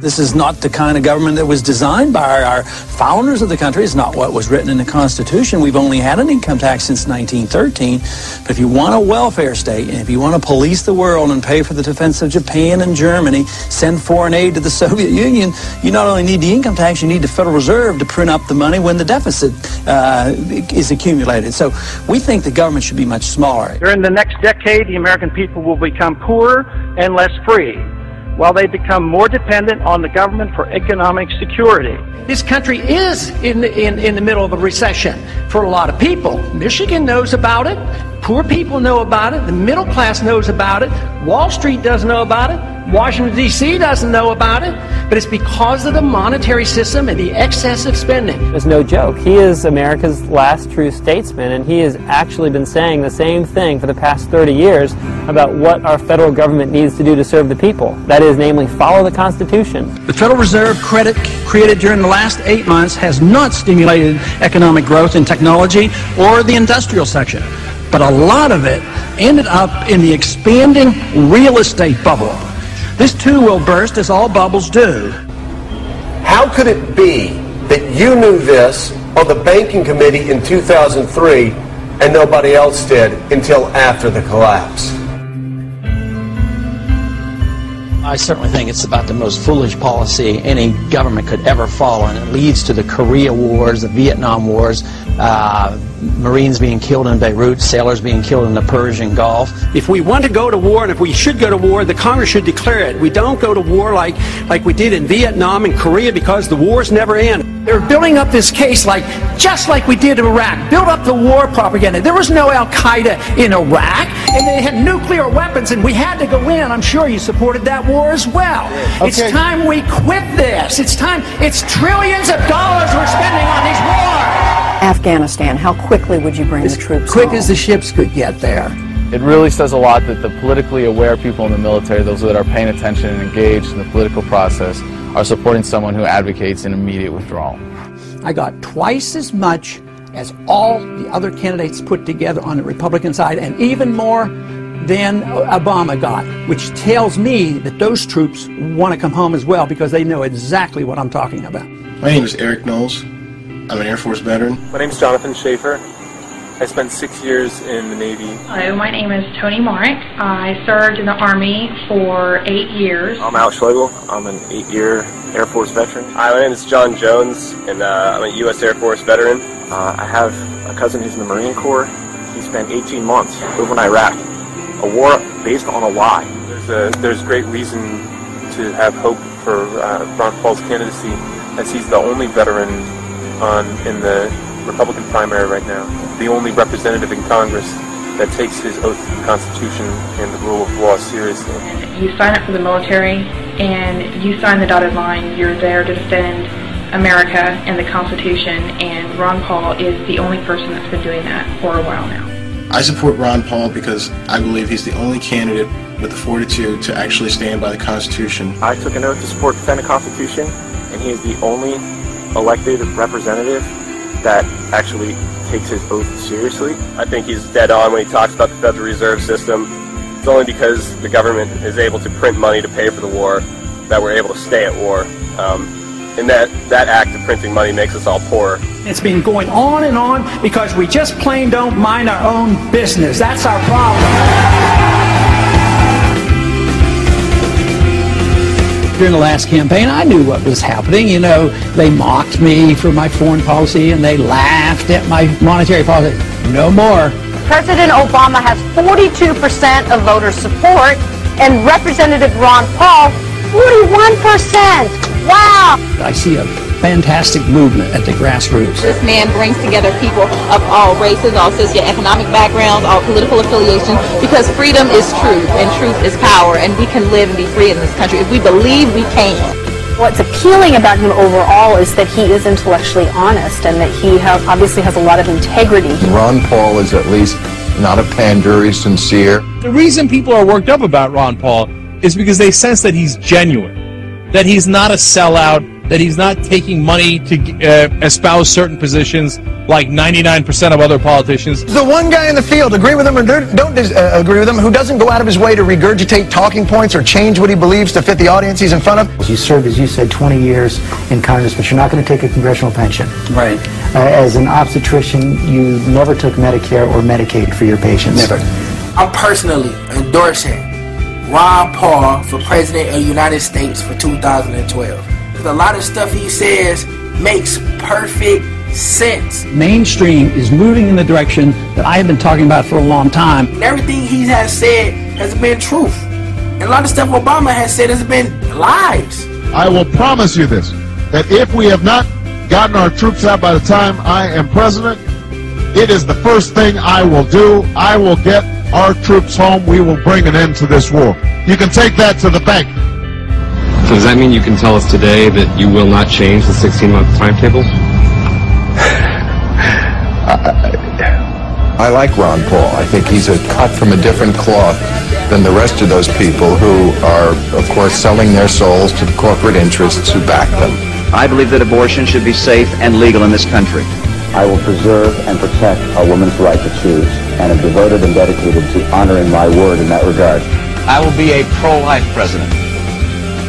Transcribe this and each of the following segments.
This is not the kind of government that was designed by our founders of the country. It's not what was written in the Constitution. We've only had an income tax since 1913. But if you want a welfare state, and if you want to police the world and pay for the defense of Japan and Germany, send foreign aid to the Soviet Union, you not only need the income tax, you need the Federal Reserve to print up the money when the deficit is accumulated. So we think the government should be much smaller. During the next decade, the American people will become poorer and less free, while they become more dependent on the government for economic security. This country is in the middle of a recession for a lot of people. Michigan knows about it. Poor people know about it. The middle class knows about it. Wall Street doesn't know about it. Washington, D.C. doesn't know about it. But it's because of the monetary system and the excessive spending. It's no joke. He is America's last true statesman, and he has actually been saying the same thing for the past 30 years about what our federal government needs to do to serve the people. That is, namely, follow the Constitution. The Federal Reserve credit created during the last 8 months has not stimulated economic growth in technology or the industrial section, but a lot of it ended up in the expanding real estate bubble. This too will burst, as all bubbles do. How could it be that you knew this on the banking committee in 2003 and nobody else did until after the collapse? I certainly think it's about the most foolish policy any government could ever follow, and it leads to the Korea Wars, the Vietnam Wars, Marines being killed in Beirut, sailors being killed in the Persian Gulf. If we want to go to war, and if we should go to war, the Congress should declare it. We don't go to war like we did in Vietnam and Korea, because the wars never end. They're building up this case just like we did in Iraq. Build up the war propaganda. There was no Al-Qaeda in Iraq, and they had nuclear weapons, and we had to go in. I'm sure you supported that war as well. Okay. It's time we quit this. It's time. It's trillions of dollars we're spending on these wars. Afghanistan, how quickly would you bring the troops quick home? As the ships could get there. It really says a lot that the politically aware people in the military, those that are paying attention and engaged in the political process, are supporting someone who advocates an immediate withdrawal. I got twice as much as all the other candidates put together on the Republican side, and even more than Obama got, which tells me that those troops want to come home as well, because they know exactly what I'm talking about. My name is Eric Knowles. I'm an Air Force veteran. My name is Jonathan Schaefer. I spent 6 years in the Navy. Hello, my name is Tony Marek. I served in the Army for 8 years. I'm Al Schlegel. I'm an 8-year Air Force veteran. Hi, my name is John Jones, and I'm a U.S. Air Force veteran. I have a cousin who's in the Marine Corps. He spent 18 months over in Iraq. A war based on a lie. There's great reason to have hope for Ron Paul's candidacy, as he's the only veteran in the Republican primary right now, the only representative in Congress that takes his oath to the Constitution and the rule of law seriously. You sign up for the military and you sign the dotted line. You're there to defend America and the Constitution, and Ron Paul is the only person that's been doing that for a while now. I support Ron Paul because I believe he's the only candidate with the fortitude to actually stand by the Constitution. I took an oath to support defend the Constitution, and he is the only elected representative that actually takes his oath seriously. I think he's dead on when he talks about the Federal Reserve System. It's only because the government is able to print money to pay for the war that we're able to stay at war. And that act of printing money makes us all poorer. It's been going on and on because we just plain don't mind our own business. That's our problem. During the last campaign, I knew what was happening. You know, they mocked me for my foreign policy, and they laughed at my monetary policy. No more. President Obama has 42% of voter support, and Representative Ron Paul, 41%. Wow! I see a fantastic movement at the grassroots. This man brings together people of all races, all socioeconomic backgrounds, all political affiliations, because freedom is truth, and truth is power, and we can live and be free in this country if we believe we can. What's appealing about him overall is that he is intellectually honest, and that he obviously has a lot of integrity. Ron Paul is at least not a pander, he's sincere. The reason people are worked up about Ron Paul is because they sense that he's genuine, that he's not a sellout, that he's not taking money to espouse certain positions like 99% of other politicians. The one guy in the field, agree with him or don't agree with him, who doesn't go out of his way to regurgitate talking points or change what he believes to fit the audience he's in front of. You served, as you said, 20 years in Congress, but you're not going to take a congressional pension. Right. As an obstetrician, you never took Medicare or Medicaid for your patients. Never. I'm personally endorsing Ron Paul for President of the United States for 2012. A lot of stuff he says makes perfect sense. Mainstream is moving in the direction that I have been talking about for a long time. And everything he has said has been truth. And a lot of stuff Obama has said has been lies. I will promise you this, that if we have not gotten our troops out by the time I am president, it is the first thing I will do. I will get our troops home. We will bring an end to this war. You can take that to the bank. So does that mean you can tell us today that you will not change the 16-month timetable? I like Ron Paul. I think he's a cut from a different cloth than the rest of those people who are, of course, selling their souls to the corporate interests who back them. I believe that abortion should be safe and legal in this country. I will preserve and protect a woman's right to choose, and am devoted and dedicated to honoring my word in that regard. I will be a pro-life president.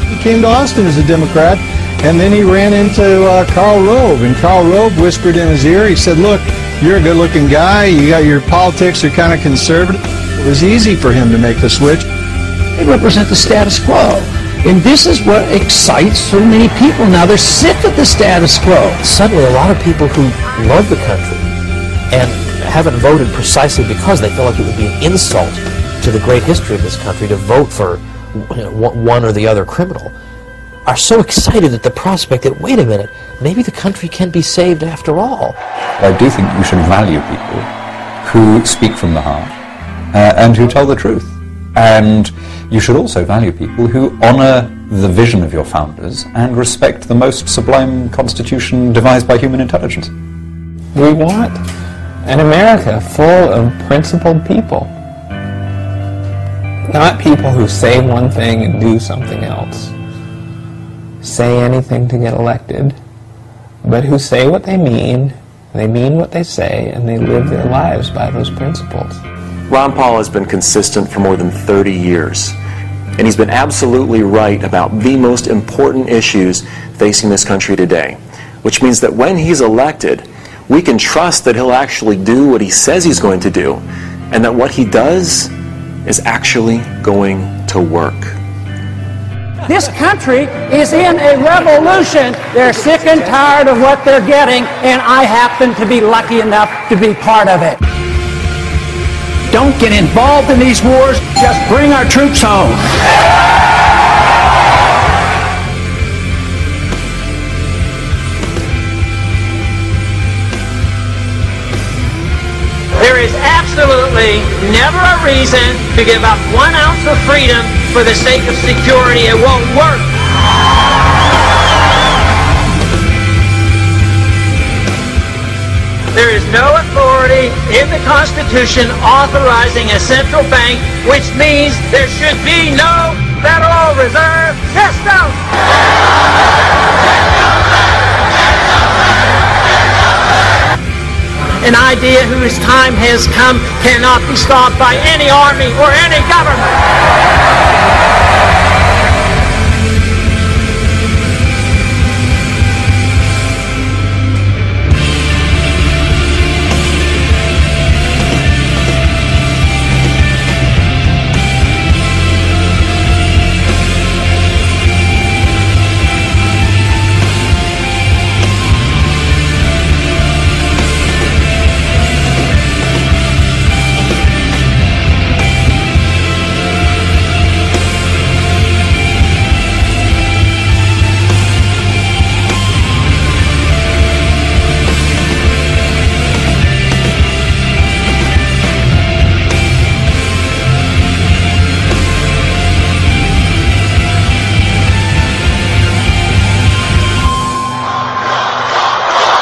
He came to Austin as a Democrat, and then he ran into Karl Rove, and Karl Rove whispered in his ear, he said, look, you're a good-looking guy, you got your politics are kind of conservative. It was easy for him to make the switch. They represent the status quo. And this is what excites so many people now. They're sick of the status quo. Suddenly, a lot of people who love the country and haven't voted precisely because they feel like it would be an insult to the great history of this country to vote for one or the other criminal, are so excited at the prospect that, wait a minute, maybe the country can be saved after all. I do think you should value people who speak from the heart and who tell the truth. And you should also value people who honour the vision of your founders and respect the most sublime constitution devised by human intelligence. We want an America full of principled people. Not people who say one thing and do something else, say anything to get elected, but who say what they mean what they say, and they live their lives by those principles. Ron Paul has been consistent for more than 30 years, and he's been absolutely right about the most important issues facing this country today, which means that when he's elected, we can trust that he'll actually do what he says he's going to do, and that what he does is actually going to work. This country is in a revolution. They're sick and tired of what they're getting, and I happen to be lucky enough to be part of it. Don't get involved in these wars. Just bring our troops home. There is absolutely never a reason to give up 1 ounce of freedom for the sake of security. It won't work. There is no authority in the Constitution authorizing a central bank, which means there should be no Federal Reserve System. An idea whose time has come cannot be stopped by any army or any government.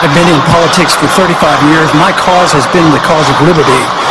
I've been in politics for 35 years. My cause has been the cause of liberty.